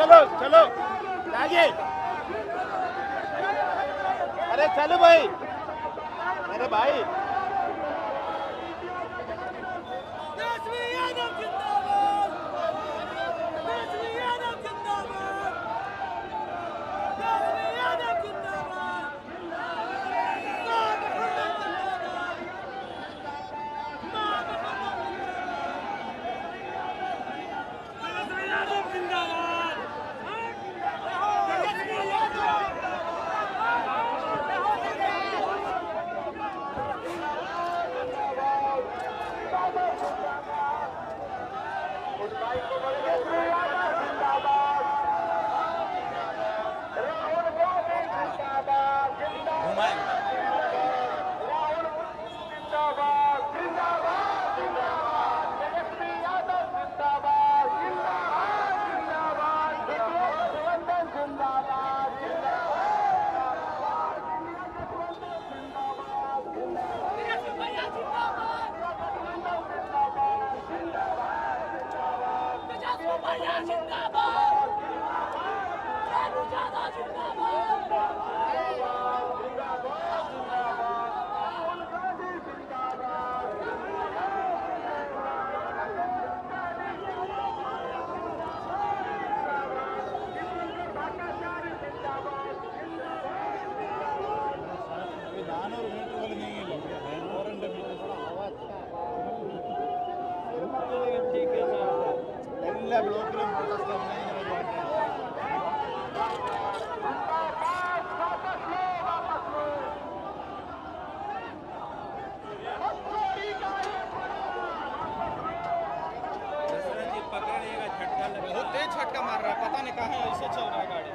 चलो चलो आगे। अरे चलो भाई, अरे भाई എല്ലാ ബ്ലോക്കിലും പ്രൊട്ടസ്റ്റ് बहुत तेज झटका मार रहा है, पता नहीं कहाँ ऐसे चल रहा है गाड़ी।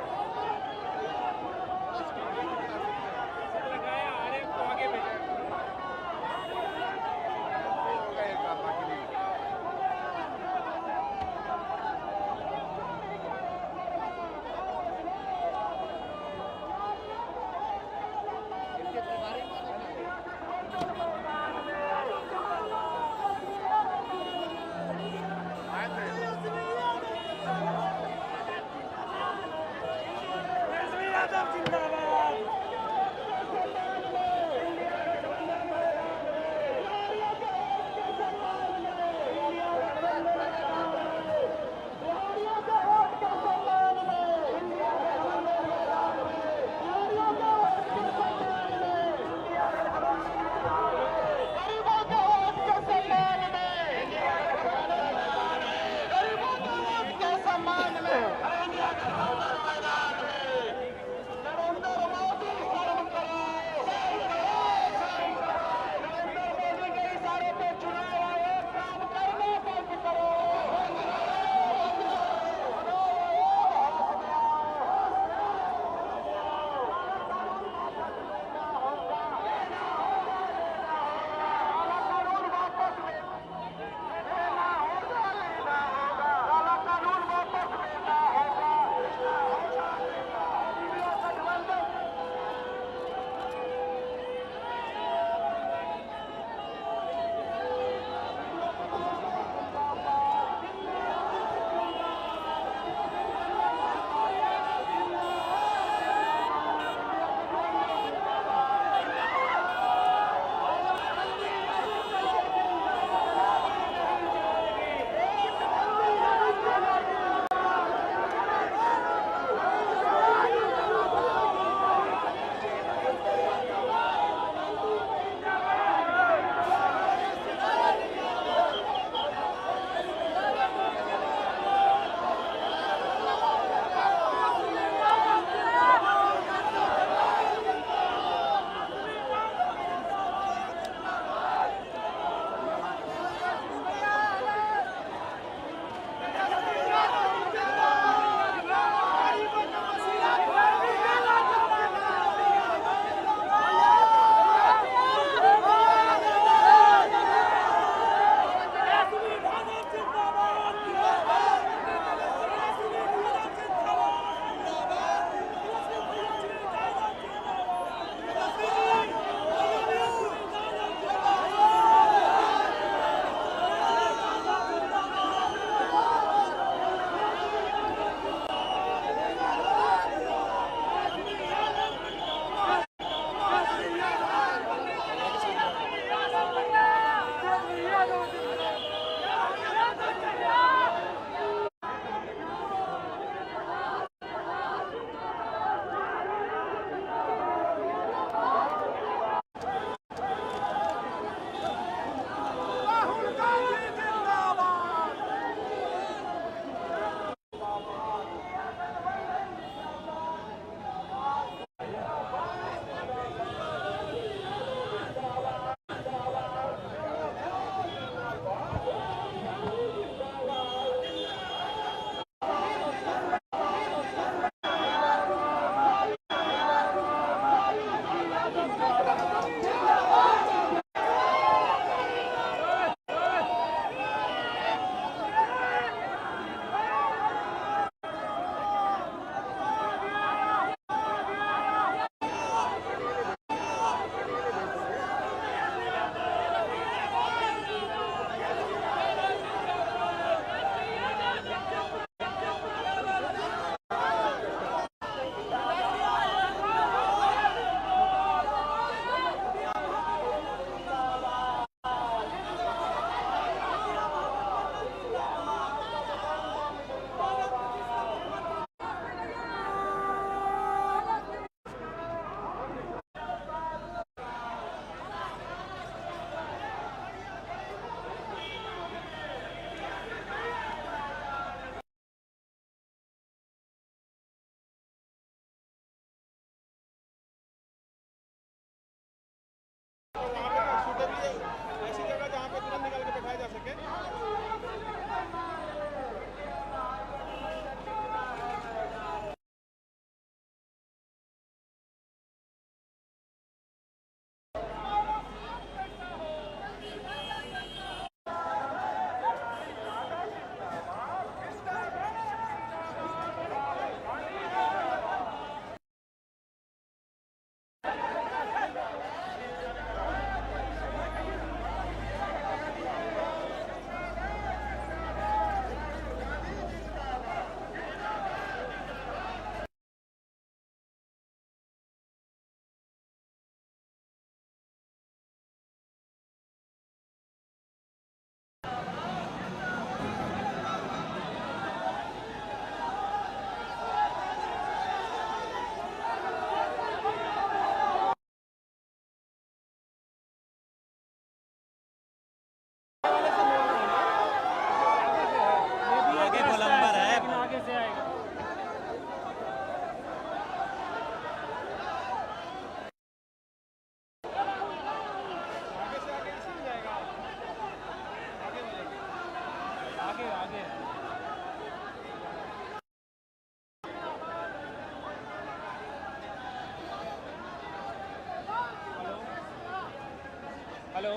हेलो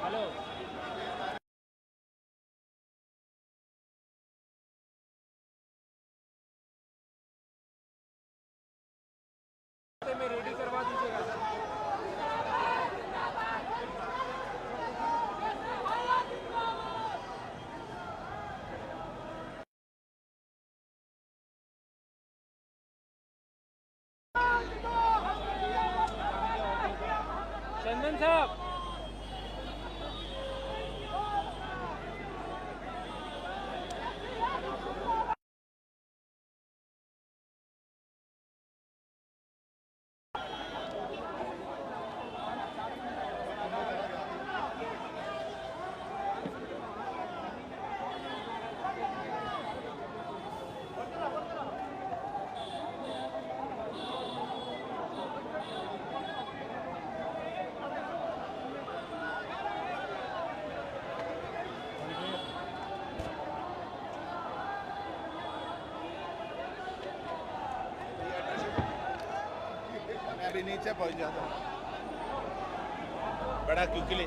हेलो में रेडी करवा दीजिएगा सर। चंदन साहब मैं अभी नीचे पहुंच जाता हूँ बड़ा क्विकली।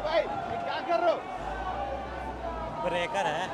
भाई ये क्या कर रहे हो? ब्रेकर है।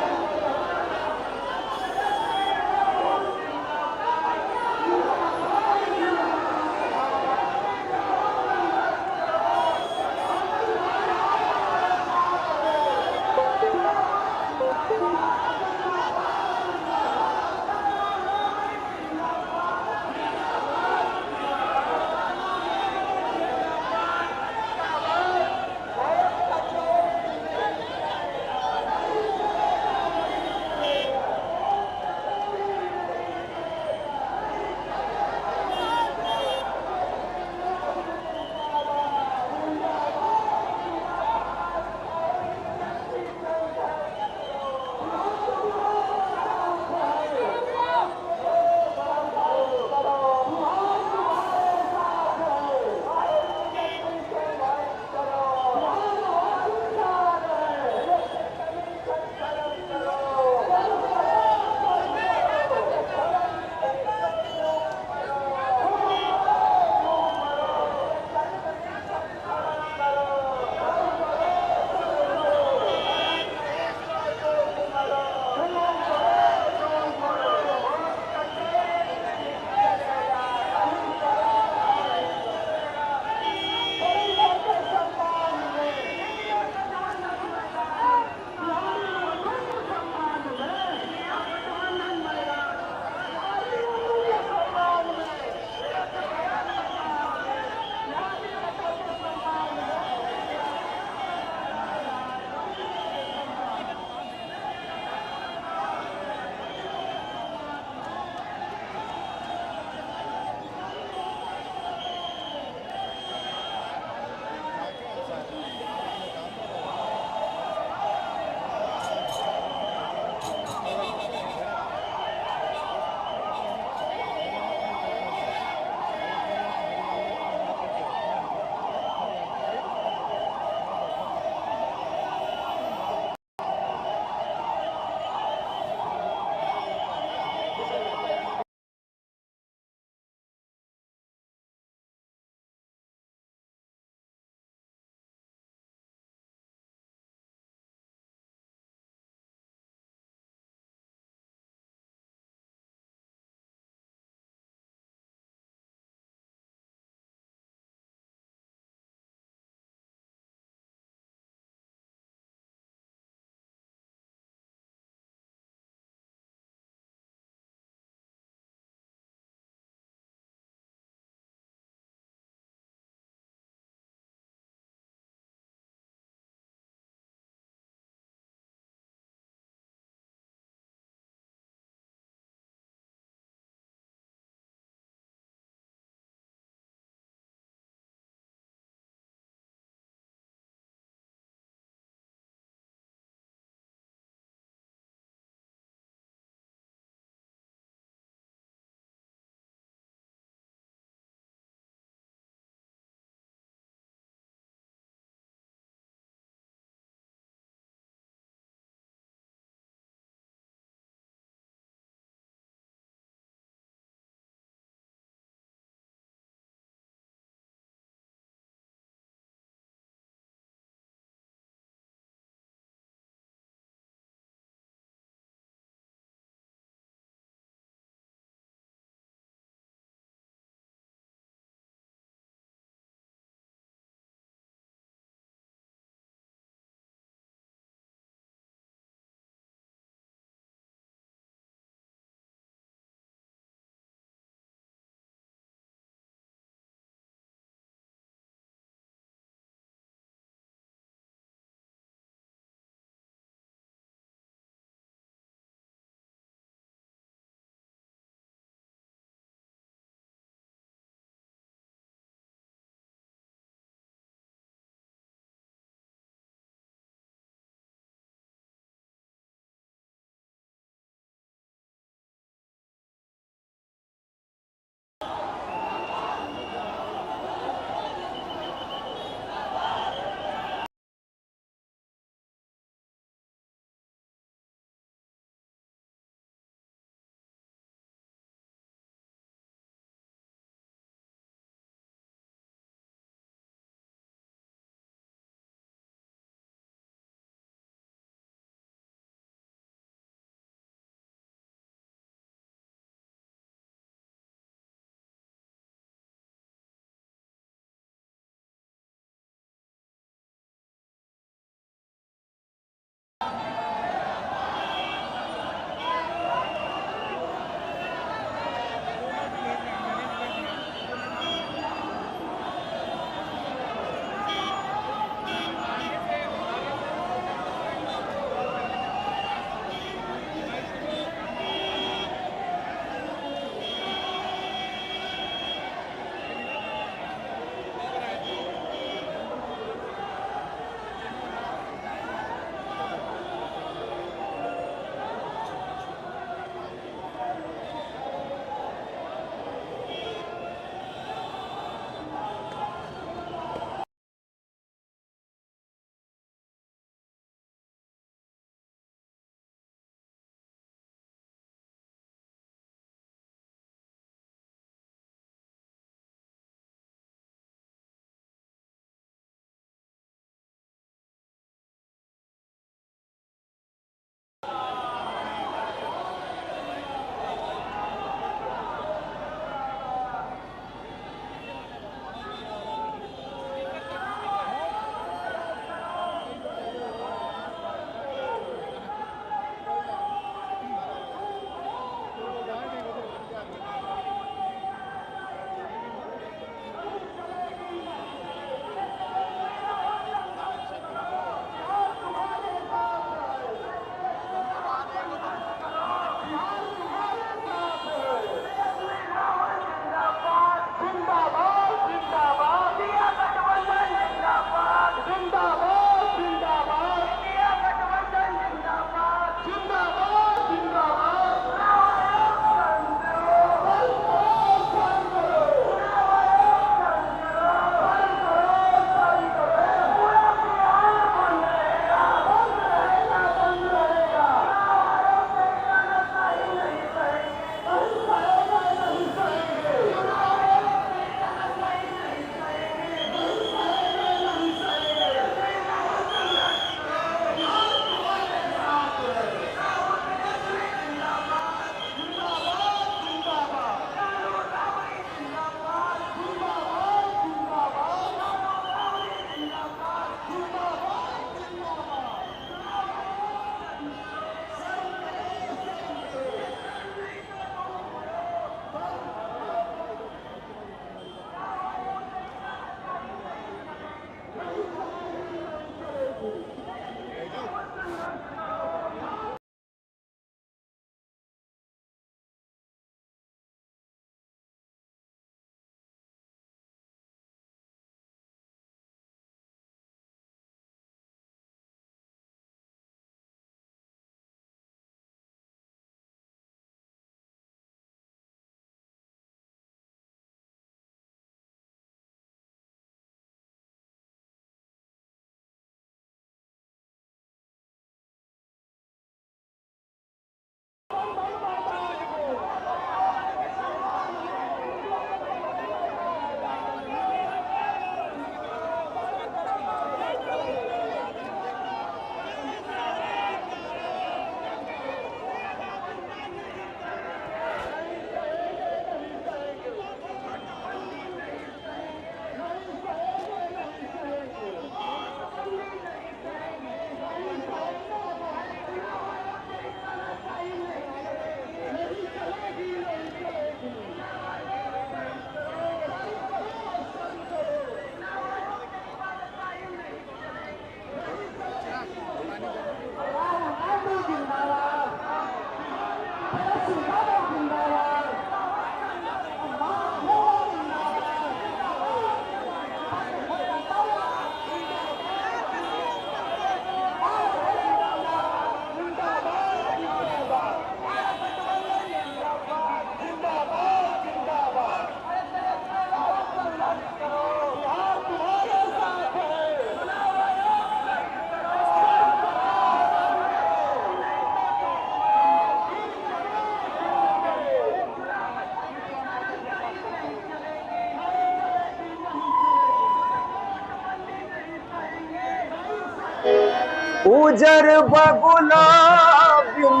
उजर बगुलाबिन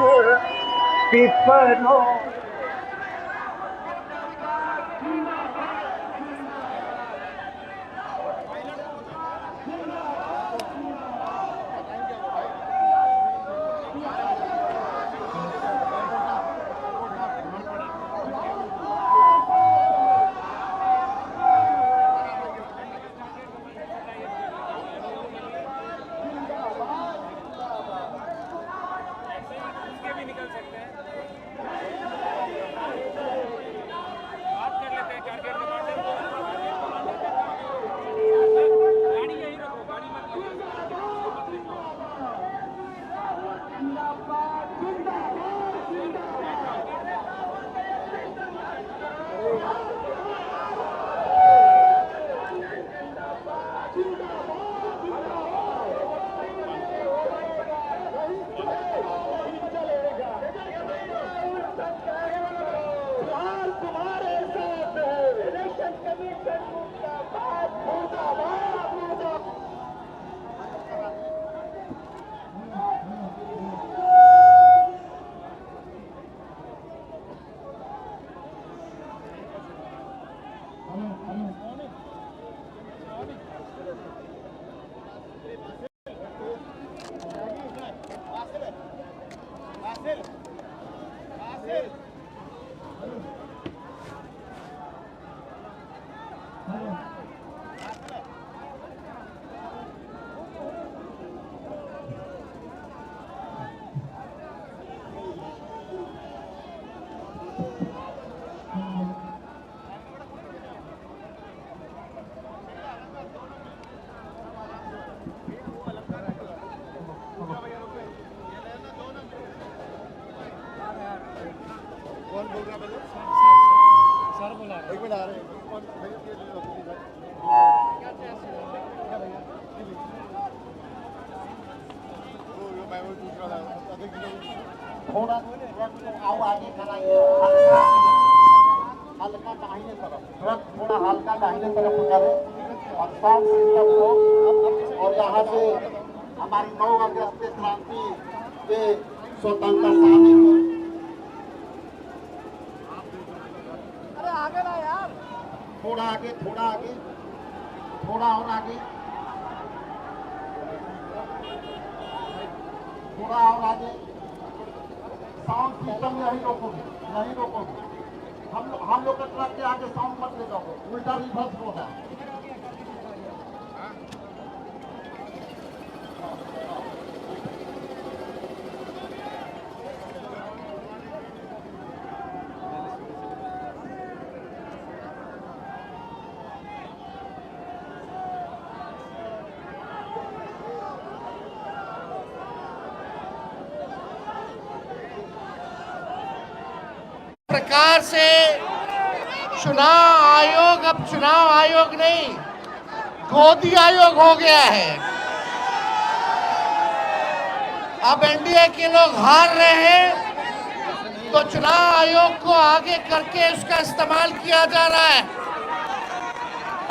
पिपरो उसके भी निकल सकते हैं। बात कर लेते हैं टारगेट कमांडर को। गाड़ी यहीं रखो, गाड़ी मत ले जाओ। कौन बोल रहा है? सर बोला एक मिनट आ रहे हैं। मैं वो दूसरा था, थोड़ा आओ आगे खड़ा हल्का दाहिने तरफ ट्रक थोड़ा हल्का दाहिने तरफ करे और साउंड सिस्टम को और यहाँ से हमारी 9 अगस्त की क्रांति के स्वतंत्रता सेनानी को थोड़ा आगे थोड़ा और आगे थोड़ा और आगे साउंड सिस्टम यही रोकोगे हम लोग के ट्रक के आगे साउंड मत ले जाओ उल्टा रिवर्स होगा प्रकार से चुनाव आयोग अब चुनाव आयोग नहीं गोदी आयोग हो गया है। अब एनडीए के लोग हार रहे हैं तो चुनाव आयोग को आगे करके उसका इस्तेमाल किया जा रहा है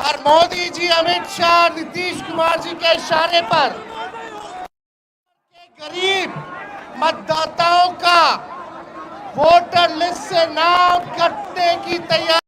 और मोदी जी, अमित शाह, नीतीश कुमार जी के इशारे पर गरीब मतदाताओं का वोटर लिस्ट से नाम कटने की तैयारी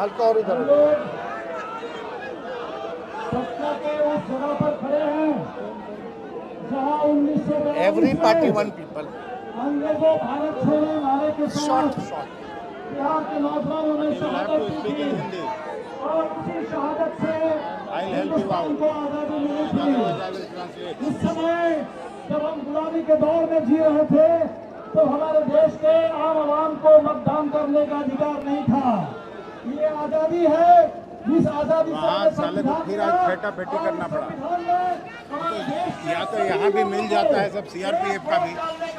हल्का और इधर सत्ता के उस जगह पर खड़े हैं जहां 1942 एवरी पार्टी में वन पीपल अंग्रेजों भारत छोड़ो नारे के शॉर्ट साथ शॉर्ट बिहार के नौजवानों ने शहादत दी थी और उसी शहादत से हिंदुस्तान को आजादी मिली थी। उस समय जब हम गुलामी के दौर में जी रहे थे तो हमारे देश के आम आवाम को मतदान करने का अधिकार नहीं था। ये आजादी है, इस आजादी साले को फिर आज फेटा-फेटी करना पड़ा। या तो यहाँ भी मिल जाता है सब सीआरपीएफ का भी।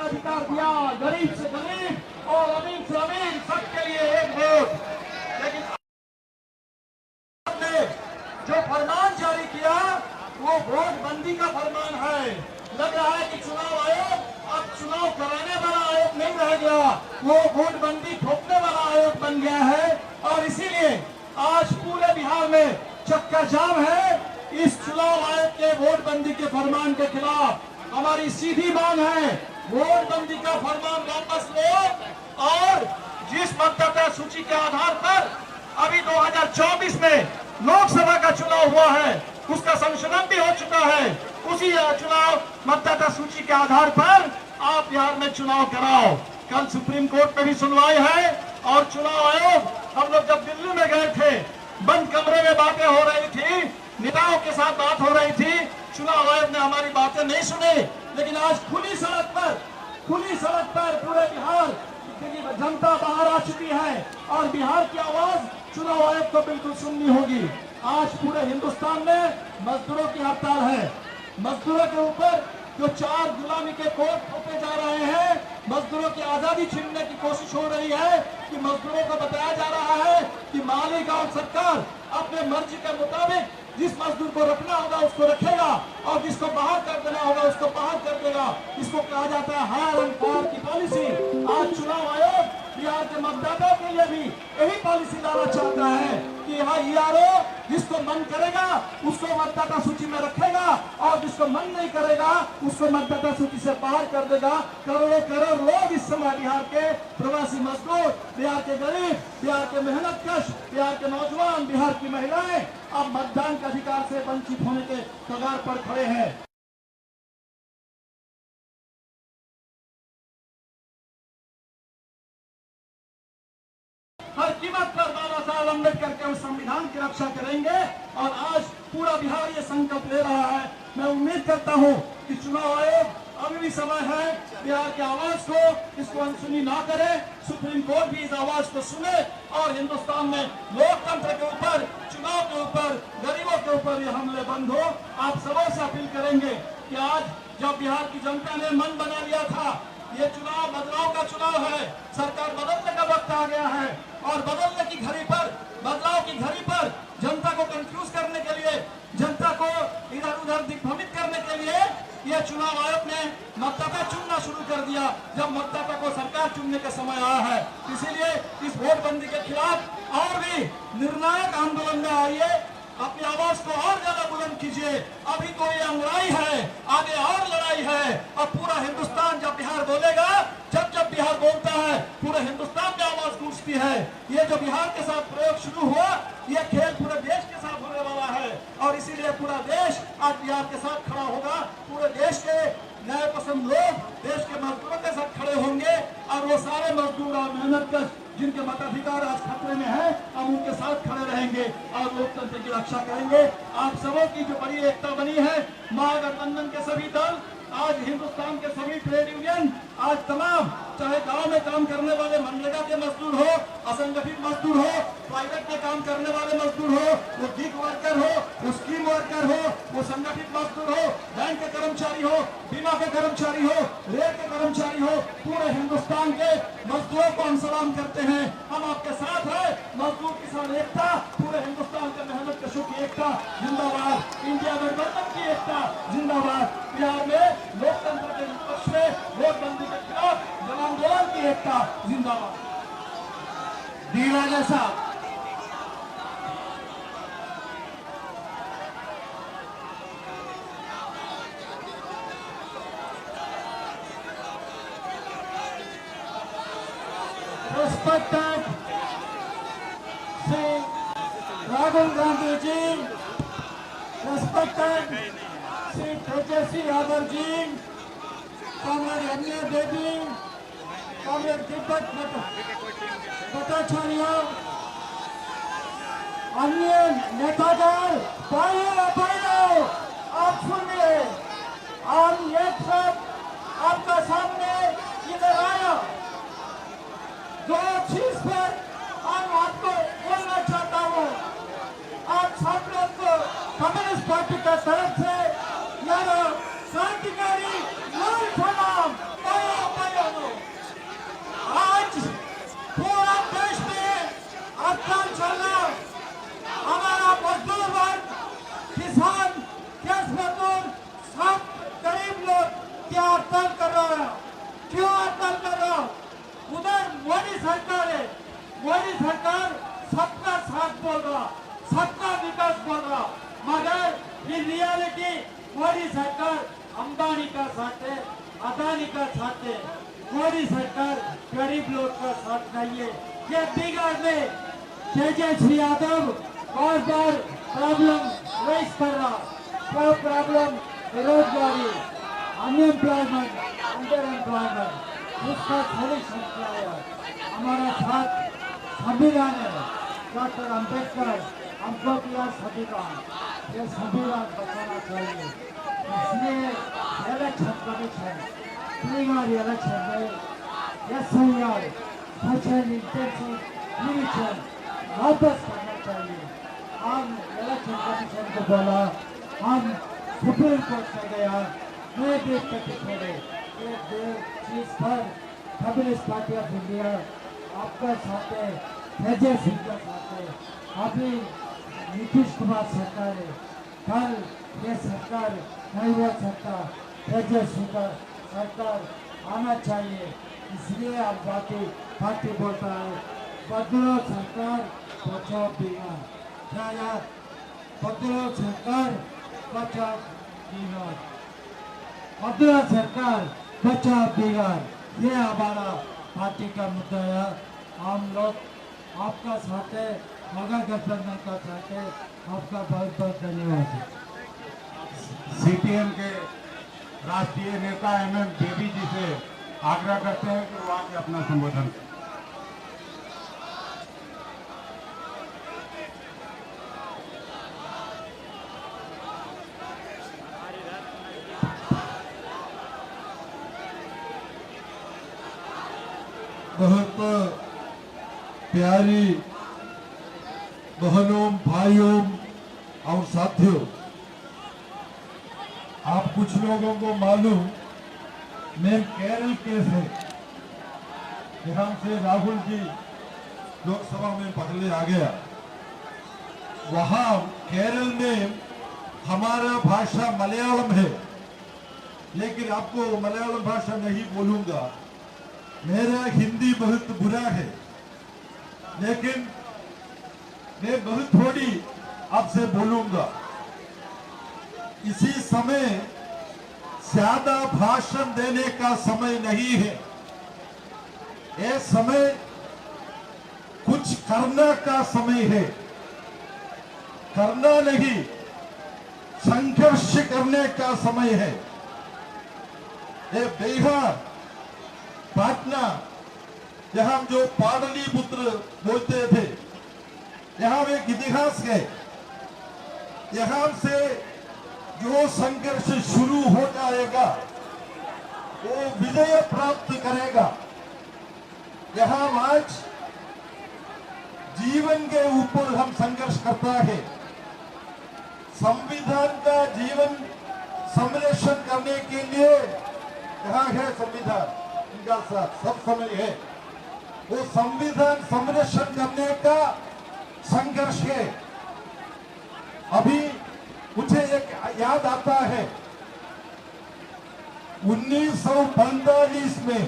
अधिकार दिया गरीब से गरीब और अमीर से अमीर सबके लिए एक वोट। लेकिन आपने जो फरमान जारी किया वो वोट बंदी का फरमान है। लग रहा है कि चुनाव आयोग अब चुनाव कराने वाला आयोग नहीं रह गया, वो वोट बंदी थोपने वाला आयोग बन गया है। और इसीलिए आज पूरे बिहार में चक्का जाम है इस चुनाव आयोग के वोट बंदी के फरमान के खिलाफ। हमारी सीधी मांग है वोट बंदी का फरमान वापस लो और जिस मतदाता सूची के आधार पर अभी 2024 में लोकसभा का चुनाव हुआ है उसका संशोधन भी हो चुका है, उसी चुनाव मतदाता सूची के आधार पर आप बिहार में चुनाव कराओ। कल सुप्रीम कोर्ट में भी सुनवाई है और चुनाव आयोग, हम लोग जब दिल्ली में गए थे बंद कमरे में बातें हो रही थी, नेताओं के साथ बात हो रही थी, चुनाव आयोग ने हमारी बातें नहीं सुनी। लेकिन आज खुली सड़क पर पूरे बिहार की जनता बाहर आ चुकी है और बिहार की आवाज चुनाव आयोग को बिल्कुल सुननी होगी। आज पूरे हिंदुस्तान में मजदूरों की हड़ताल है। मजदूरों के ऊपर जो 4 गुलामी के कोड थोपे जा रहे हैं, मजदूरों की आजादी छीनने की कोशिश हो रही है कि मजदूरों को बताया जा रहा है कि मालिक और सरकार अपने मर्जी के मुताबिक जिस मजदूर को रखना होगा उसको रखेगा और जिसको बाहर कर देना होगा उसको बाहर कर देगा। इसको कहा जाता है हायर एंड फायर की पॉलिसी। आज चुनाव आयोग बिहार के मतदाताओं के लिए भी यही पॉलिसी लाना चाहता है कि यहाँ ईआरओ जिसको मन करेगा उसको मतदाता सूची में रखेगा और जिसको मन नहीं करेगा उसको मतदाता सूची से बाहर कर देगा। करोड़ लोग इस समय बिहार के प्रवासी मजदूर, बिहार के गरीब, बिहार के मेहनतकश, बिहार के नौजवान, बिहार की महिलाएं अब मतदान के अधिकार से वंचित होने के कगार पर खड़े हैं। हर कीमत पर बाबा साहब अम्बेडकर के उस संविधान की रक्षा करेंगे और आज पूरा बिहार ये संकल्प ले रहा है। मैं उम्मीद करता हूँ कि चुनाव आयोग अभी भी समय है बिहार की आवाज को इसको अनसुनी ना करे, सुप्रीम कोर्ट भी इस आवाज को सुने और हिंदुस्तान में लोकतंत्र के ऊपर, चुनाव के ऊपर, गरीबों के ऊपर ये हमले बंद हो। आप सबों से अपील करेंगे कि आज जब बिहार की जनता ने मन बना लिया था ये चुनाव बदलाव का चुनाव है, सरकार बदलने का वक्त आ गया है और बदलने की घड़ी पर, बदलाव की घड़ी पर जनता को कंफ्यूज करने के लिए, जनता को इधर उधर दिग्भ्रमित करने के लिए यह चुनाव आयोग ने मतदाता चुनना शुरू कर दिया जब मतदाता को सरकार चुनने का समय आया है। इसीलिए इस वोट बंदी के खिलाफ और भी निर्णायक आंदोलन में आइए, अपनी आवाज को और ज्यादा बुलंद कीजिए। अभी तो ये लड़ाई है, आगे और लड़ाई है और पूरा हिंदुस्तान जब बिहार बोलेगा, जब बिहार बोलता है पूरे हिंदुस्तान में आवाज गूंजती है। ये जो बिहार के साथ प्रयोग शुरू हुआ ये खेल पूरे देश के साथ होने वाला है और इसीलिए पूरा देश आज बिहार के साथ खड़ा होगा। पूरे देश के न्याय पसंद लोग देश के मजदूरों के साथ खड़े होंगे और वो सारे मजदूर और मेहनतकश जिनके मताधिकार आज खतरे में है हम उनके साथ खड़े रहेंगे और लोकतंत्र की रक्षा करेंगे। आप सबों की जो बड़ी एकता बनी है, महागठबंधन के सभी दल, आज हिंदुस्तान के सभी ट्रेड यूनियन, आज तमाम चाहे गांव में काम करने वाले मनरेगा के मजदूर हो, असंगठित मजदूर हो, प्राइवेट में काम करने वाले मजदूर हो, वो गिग वर्कर हो, वो स्कीम वर्कर हो, वो संगठित मजदूर हो, बैंक के कर्मचारी हो, बीमा के कर्मचारी हो, रेल के कर्मचारी हो, पूरे हिंदुस्तान के मजदूरों को हम सलाम करते हैं। हम आपके साथ हैं। मजदूर किसान एकता, पूरे हिंदुस्तान के मेहनत कशों की एकता जिंदाबाद, इंडिया गठबंधन की एकता जिंदाबाद। बिहार में लोकतंत्र के पक्ष में वोट बंदी के खिलाफ जन आंदोलन की एकता जिंदाबाद। धीरज साहब respected Sri Rahul Gandhi ji, respected Sri Tejasvi Yadav ji, Comrade Amna Devi, Comrade Deepak Bhattacharya, अन्य नेतागण, भाइयों बहनों, आप सुनिए, हम एक सब आपका सामने इधर आया, जो चीज पर हम आपको बोलना चाहता हूँ, आप सब लोग को कम्युनिस्ट पार्टी का तरफ से यहाँ क्रांतिकारी लाल सलाम, भाइयों बहनों, आज पूरा देश में अभियान चल रहा, हमारा मजदूर वर्ग, किसान, गैस मजदूर, सब गरीब लोग क्या हड़ताल कर रहा है, क्यों हड़ताल कर रहा है? उधर मोदी सरकार है, मोदी सरकार सबका साथ बोल रहा, सबका विकास बोल रहा, मगर इन रियलिटी मोदी सरकार अंबानी का साथ है, अदानी का साथ है, मोदी सरकार गरीब लोग का साथ नहीं है। ये बिहार में तेजस्वी यादव बार बार प्रॉब्लम रेस कर रहा, क्या प्रॉब्लम? बेरोजगारी, अनएम्प्लॉयमेंट, अंडर एम्प्लॉयमेंट, उसका सोल्यूशन क्या है? हमारा साथ संविधान है, डॉक्टर अम्बेडकर हमको दिया संविधान, ये संविधान बचाना चाहिए। इसलिए इलेक्शन कमीशन बिहार इलेक्शन में SIR स्पेशल इंटेंसिव डिवीजन वापस करना चाहिए। हम इलेक्शन कमीशन को बोला, हम सुप्रीम कोर्ट में गया, मैं देख के छोड़े एक चीज पर कम्युनिस्ट पार्टी ऑफ इंडिया आपका साथ है, तेजस्वी का साथ है, अभी नीतीश कुमार सरकार है, कल ये सरकार नहीं हो सकता, तेजस्वी का सरकार आना चाहिए। इसलिए अब पार्टी बोलता है बदलो सरकार बचाओ बिहार, क्या यार? बदलो सरकार बचाओ बिहार, बदलो सरकार बचाओ बिहार, ये हमारा पार्टी का मुद्दा है। हम लोग आपका साथ है, महागठबंधन का साथ है, आपका बहुत बहुत धन्यवाद। सीपीएम के राष्ट्रीय नेता MM देवी जी से आग्रह करते हैं कि वो आके अपना संबोधन करें। बहुत प्यारी बहनों, भाइयों और साथियों, आप कुछ लोगों को मालूम, मैं केरल के से यहाँ से राहुल जी लोकसभा में पहले आ गया। वहाँ केरल में हमारा भाषा मलयालम है, लेकिन आपको मलयालम भाषा नहीं बोलूंगा, मेरा हिंदी बहुत बुरा है, लेकिन मैं बहुत थोड़ी आपसे बोलूंगा। इसी समय ज्यादा भाषण देने का समय नहीं है, ये समय कुछ करने का समय है। करना नहीं, संघर्ष करने का समय है। ये बिहार, पाटना, यहाँ जो पाटलिपुत्र बोलते थे, यहाँ एक इतिहास है। यहाँ से जो संघर्ष शुरू हो जाएगा वो विजय प्राप्त करेगा। यहाँ आज जीवन के ऊपर हम संघर्ष करता है। संविधान का जीवन संरक्षण करने के लिए यहाँ है संविधान, इनका साथ सब समय है। वो संविधान संरक्षण करने का संघर्ष है। अभी मुझे एक याद आता है, 1945 में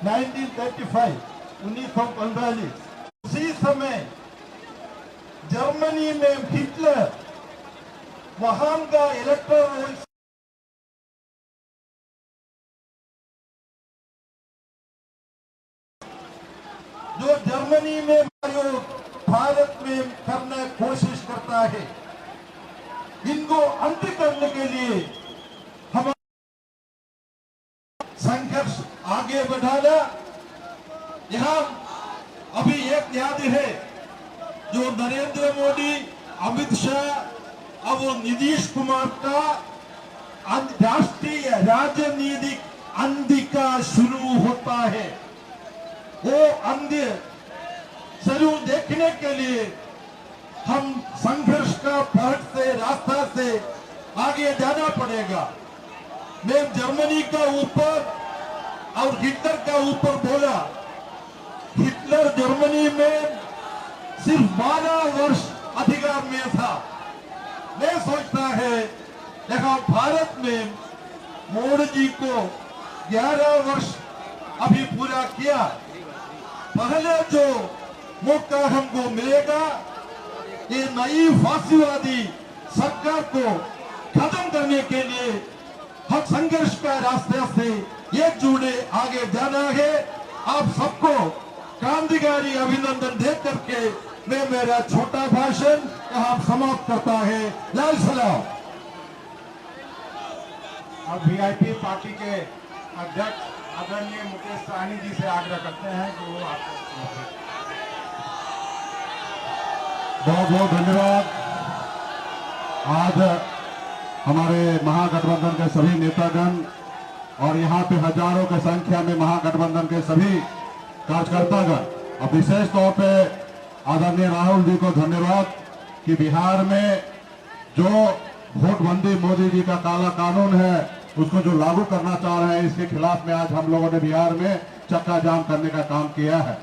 1945 उसी समय जर्मनी में हिटलर वहां का इलेक्टोरल जो जर्मनी में भारत भारत में करने की कोशिश करता है। इनको अंत करने के लिए हम संघर्ष आगे बढ़ाना। यहाँ अभी एक याद है जो नरेंद्र मोदी, अमित शाह और नीतीश कुमार का राष्ट्रीय राजनीतिक अंधिका शुरू होता है। वो अंधे जरूर देखने के लिए हम संघर्ष का पहट से रास्ता से आगे जाना पड़ेगा। मैं जर्मनी का ऊपर और हिटलर का ऊपर बोला। हिटलर जर्मनी में सिर्फ 12 वर्ष अधिकार में था। मैं सोचता है यहाँ भारत में मोदी जी को 11 वर्ष अभी पूरा किया। पहले जो मौका हमको मिलेगा, ये नई फांसीवादी सरकार को खत्म करने के लिए हम संघर्ष का रास्ते से एकजुटे आगे जाना है। आप सबको क्रांतिकारी अभिनंदन दे करके मैं मेरा छोटा भाषण यहाँ समाप्त करता है। लाल सलाम। अब वीआईपी पार्टी के अध्यक्ष आदरणीय मुकेश सहनी जी से आग्रह करते हैं कि वो आपको बहुत बहुत धन्यवाद। आज हमारे महागठबंधन के सभी नेतागण और यहाँ पे हजारों की संख्या में महागठबंधन के सभी कार्यकर्तागण और विशेष तौर पे आदरणीय राहुल जी को धन्यवाद कि बिहार में जो वोटबंदी मोदी जी का काला कानून है उसको जो लागू करना चाह रहे हैं, इसके खिलाफ में आज हम लोगों ने बिहार में चक्का जाम करने का काम किया है।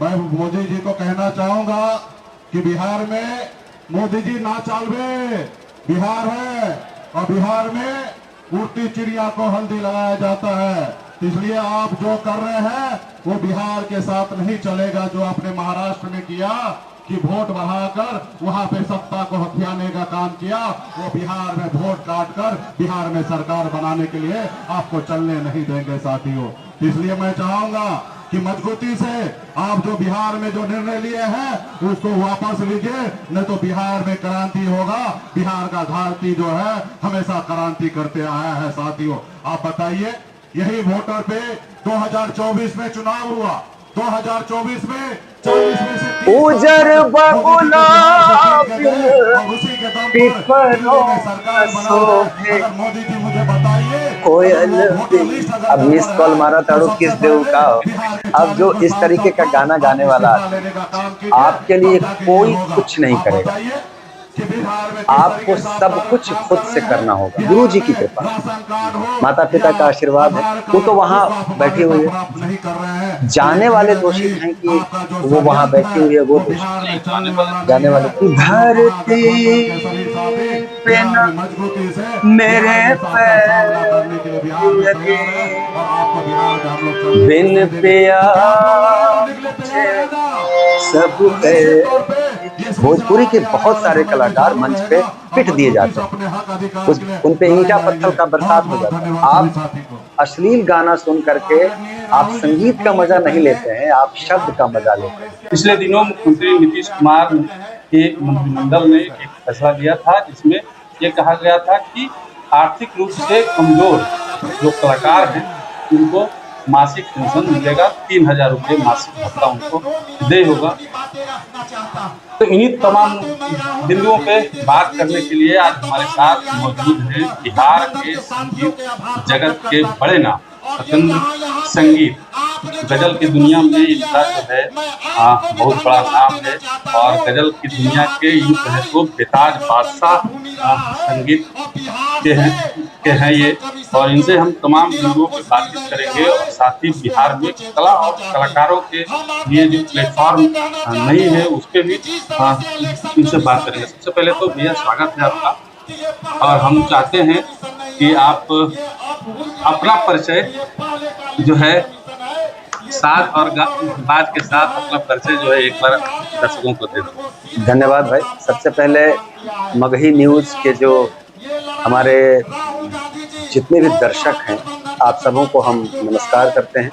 मैं मोदी जी को कहना चाहूंगा कि बिहार में मोदी जी ना चालवे बिहार है और बिहार में उड़ती चिड़िया को हल्दी लगाया जाता है। इसलिए आप जो कर रहे हैं वो बिहार के साथ नहीं चलेगा। जो आपने महाराष्ट्र में किया कि वोट बढ़ाकर वहां पे सत्ता को हथियाने का काम किया, वो बिहार में वोट काट कर बिहार में सरकार बनाने के लिए आपको चलने नहीं देंगे साथियों। इसलिए मैं चाहूंगा कि मजबूती से आप जो बिहार में जो निर्णय लिए हैं उसको वापस लीजिए, नहीं तो बिहार में क्रांति होगा। बिहार का भारतीय जो है हमेशा क्रांति करते आया है साथियों। आप बताइए, यही वोटर पे 2024 में चुनाव हुआ। 2024 में 40 में से उजर बबुला उसी के दम पर सरकार बना। अगर मोदी जी मुझे बताइए कोयल अब मिस कॉल मारा ताड़ो किस देव का। अब जो इस तरीके का गाना गाने वाला आपके लिए कोई कुछ नहीं करेगा। आपको सब कुछ खुद से करना होगा। गुरु जी की कृपा, माता पिता का आशीर्वाद है। वो तो वहाँ बैठी हुई है। जाने वाले दोषी हैं कि वो वहाँ बैठी हुई है, वो जाने वाले धरती पे मेरे पैर बिन पिया सब भोजपुरी के बहुत सारे कलाकार मंच पे पिट दिए जाते हैं, उन पे ईंटा पत्थर का बरसात हो जाता है। आप अश्लील गाना सुन करके आप संगीत का मजा नहीं लेते हैं, आप शब्द का मजा लेते हैं। पिछले दिनों मुख्यमंत्री नीतीश कुमार के मंत्रिमंडल ने एक फैसला लिया था जिसमें ये कहा गया था कि आर्थिक रूप से कमजोर जो कलाकार हैं उनको मासिक पेंशन मिलेगा। 3000 रुपये मासिक भत्ता उनको दे होगा। तो इन्हीं तमाम बिंदुओं पे बात करने के लिए आज हमारे साथ मौजूद हैं बिहार के संगीत जगत के बड़े नाम सत्येंद्र संगीत। गजल की दुनिया में इनका जो है बहुत बड़ा नाम है और गजल की दुनिया के यूं कहे तो बेताज बादशाह संगीत के हैं ये। और इनसे हम तमाम बिंदुओं पर बातचीत करेंगे और साथ ही बिहार में कला और कलाकारों के लिए जो प्लेटफॉर्म नहीं है उस पर भी इनसे बात करेंगे। सबसे पहले तो भैया स्वागत है आपका और हम चाहते हैं कि आप अपना परिचय जो है साथ और बात के साथ अपना परिचय जो है एक बार दर्शकों को दे दो। धन्यवाद भाई। सबसे पहले मगही न्यूज के जो हमारे जितने भी दर्शक हैं आप सबों को हम नमस्कार करते हैं।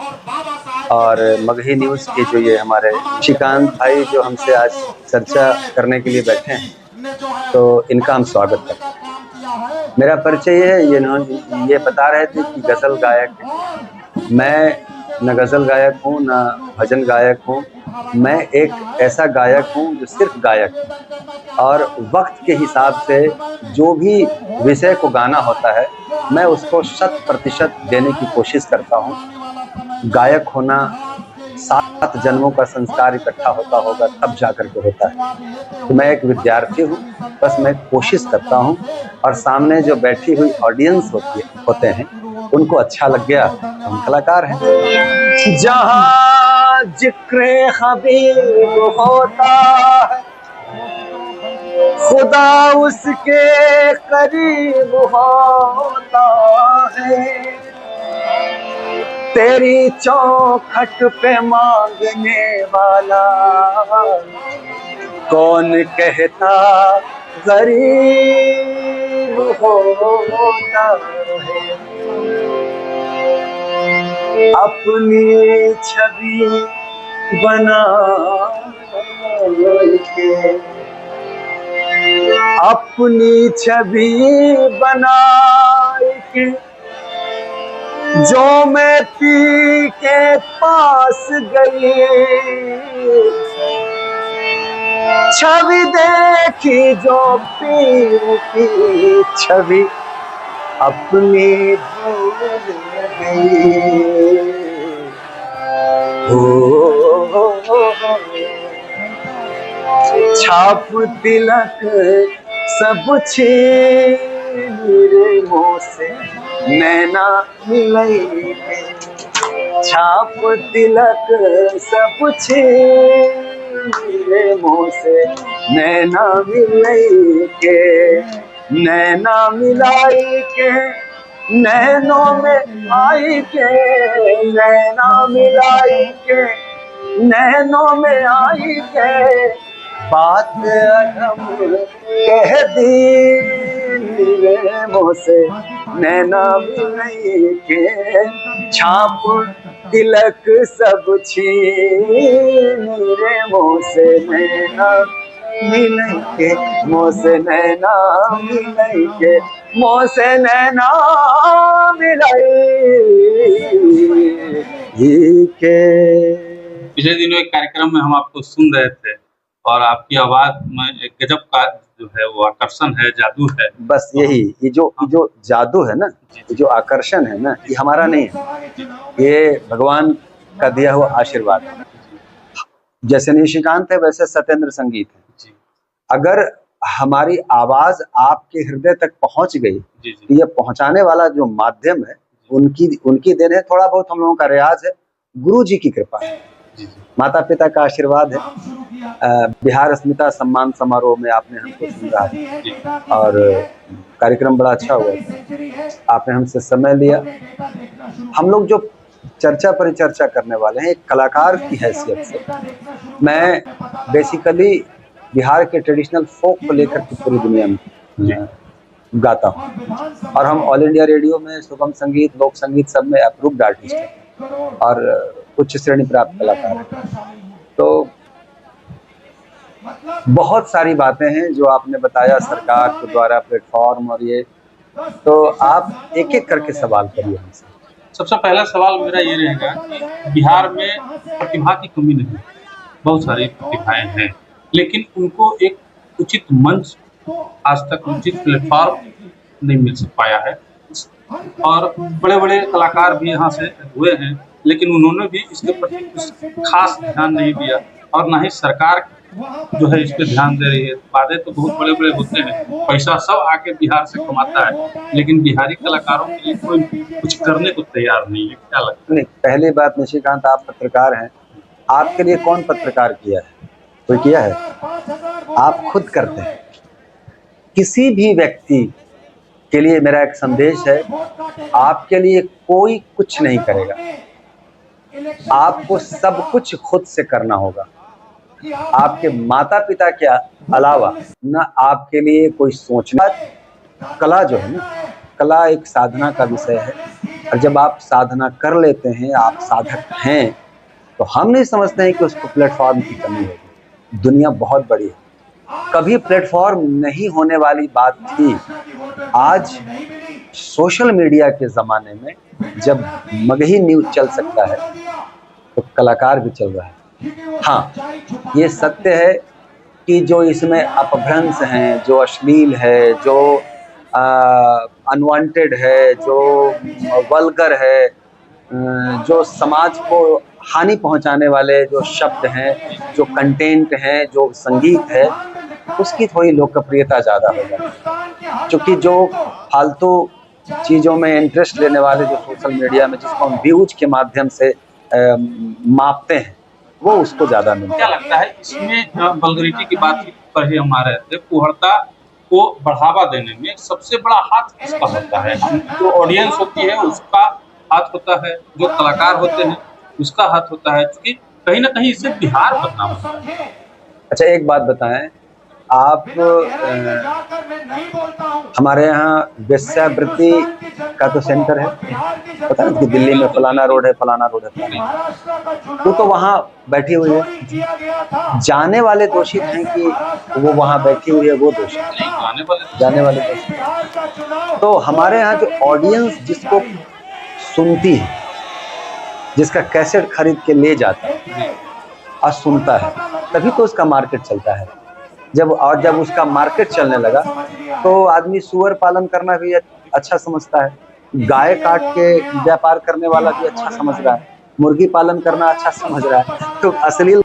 और मगही न्यूज़ के जो ये हमारे निशिकांत भाई जो हमसे आज चर्चा करने के लिए बैठे हैं, तो इनका हम स्वागत करते हैं। मेरा परिचय है, ये बता रहे थे कि गज़ल गायक है। मैं न गज़ल गायक हूँ न भजन गायक हूँ, मैं एक ऐसा गायक हूँ जो सिर्फ गायक है और वक्त के हिसाब से जो भी विषय को गाना होता है मैं उसको 100% देने की कोशिश करता हूँ। गायक होना 7 जन्मों का संस्कार इकट्ठा होता होगा तब जा कर के होता है। तो मैं एक विद्यार्थी हूँ, बस मैं कोशिश करता हूँ और सामने जो बैठी हुई ऑडियंस होते हैं उनको अच्छा लग गया तो हम कलाकार हैं। जहाँ जिक्रे हबीब होता है खुदा उसके करीब होता है, तेरी चौखट पे मांगने वाला कौन कहता गरीब होता है। अपनी छवि बना के, अपनी छवि बना के जो मैं पी के पास गई, छवि देखी जो पी की छवि अपनी भूल गई। छाप तिलक सब छीन रे मुँह से नैना मिलई के, छाप तिलक सब छीन रे मुँह से नैना मिलई के, नैना मिलाई के नैनों में आई के, नैना मिलाई के नैनों में आई के, बात अधम कह दी रे मुँह से नैना मिलाई के, छाप तिलक सब छीन रे मुँह से नैना मिलाई के, मुँह से नैना मिलाई के, मुँह से नैना मिलाई के। पिछले दिनों एक कार्यक्रम में हम आपको सुन रहे थे और आपकी आवाज में एक गजब का जो है वो आकर्षण है, जादू है। बस यही ये जो जादू है ना, ये जो आकर्षण है ना, ये हमारा नहीं है, ये भगवान का दिया हुआ आशीर्वाद है। जैसे निशिकांत है वैसे सत्येंद्र संगीत है। अगर हमारी आवाज आपके हृदय तक पहुंच गई तो ये पहुंचाने वाला जो माध्यम है उनकी देन है। थोड़ा बहुत हम लोगों का रियाज है, गुरु जी की कृपा है, माता पिता का आशीर्वाद है। बिहार अस्मिता सम्मान समारोह में आपने हमको सुना है और कार्यक्रम बड़ा अच्छा हुआ, आपने हमसे समय लिया। हम लोग जो चर्चा परिचर्चा करने वाले हैं एक कलाकार की हैसियत से, मैं बेसिकली बिहार के ट्रेडिशनल फोक को लेकर के पूरी दुनिया में गाता हूँ और हम ऑल इंडिया रेडियो में सुगम संगीत, लोक संगीत सब में अप्रूव्ड आर्टिस्ट हैं और उच्च श्रेणी प्राप्त कलाकार हैं। तो बहुत सारी बातें हैं जो आपने बताया सरकार के द्वारा प्लेटफॉर्म और ये, तो आप एक एक करके सवाल करिए हमसे। सबसे पहला सवाल मेरा ये रहेगा कि बिहार में प्रतिभा की कमी नहीं, बहुत सारी प्रतिभाएं हैं, लेकिन उनको एक उचित मंच, आज तक उचित प्लेटफॉर्म नहीं मिल पाया है और बड़े बड़े कलाकार भी यहाँ से हुए हैं, लेकिन उन्होंने भी इसके प्रति कुछ खास ध्यान नहीं दिया और ना ही सरकार जो है इस पे ध्यान दे रही है। वादे तो बहुत बड़े बड़े होते हैं, पैसा सब आके बिहार से कमाता है, लेकिन बिहारी कलाकारों के लिए कोई कुछ करने को तैयार नहीं है। क्या लगता है? नहीं, पहली बात निशिकांत, आप पत्रकार हैं, आपके लिए कौन पत्रकार किया है? कोई किया है? आप खुद करते हैं। किसी भी व्यक्ति के लिए मेरा एक संदेश है, आपके लिए कोई कुछ नहीं करेगा, आपको सब कुछ खुद से करना होगा। आपके माता पिता के अलावा न आपके लिए कोई सोचना। कला जो है ना, कला एक साधना का विषय है और जब आप साधना कर लेते हैं, आप साधक हैं, तो हम नहीं समझते हैं कि उसको प्लेटफॉर्म की कमी होगी। दुनिया बहुत बड़ी है, कभी प्लेटफॉर्म नहीं होने वाली बात थी। आज सोशल मीडिया के ज़माने में जब मगही न्यूज़ चल सकता है तो कलाकार भी चल रहा है। हाँ, ये सत्य है कि जो इसमें अपभ्रंश हैं, जो अश्लील है, जो अनवांटेड है, जो वल्गर है, जो समाज को हानि पहुंचाने वाले जो शब्द हैं, जो कंटेंट हैं, जो संगीत है, उसकी थोड़ी लोकप्रियता ज़्यादा हो जाती है। क्योंकि जो फालतू चीज़ों में इंटरेस्ट लेने वाले जो सोशल मीडिया में जिसको हम व्यूज के माध्यम से मापते हैं, वो उसको ज़्यादा मिलता क्या है। लगता है इसमें वल्गरिटी की बात पर ही हम आ रहे थे, कुहड़ता को बढ़ावा देने में सबसे बड़ा हाथ किसका होता है? जो ऑडियंस होती है उसका हाथ होता है, जो कलाकार होते हैं उसका हाथ होता है, क्योंकि कहीं ना कहीं इससे बिहार बदनाम होता है। अच्छा, एक बात बताएं आप, हमारे यहाँ वेश्यावृत्ति का तो सेंटर है, पता है कि दिल्ली में फलाना रोड है, फलाना रोड है, फलाना, तो वहाँ बैठी हुई है। जाने वाले दोषी हैं कि वो वहाँ बैठी हुई है, वो दोषी नहीं, जाने वाले दोषी। तो हमारे यहाँ जो ऑडियंस जिसको सुनती है, जिसका कैसेट खरीद के ले जाता है और सुनता है, तभी तो उसका मार्केट चलता है। जब उसका मार्केट चलने लगा तो आदमी सुअर पालन करना भी अच्छा समझता है, गाय काट के व्यापार करने वाला भी अच्छा समझ रहा है, मुर्गी पालन करना अच्छा समझ रहा है। तो अश्लील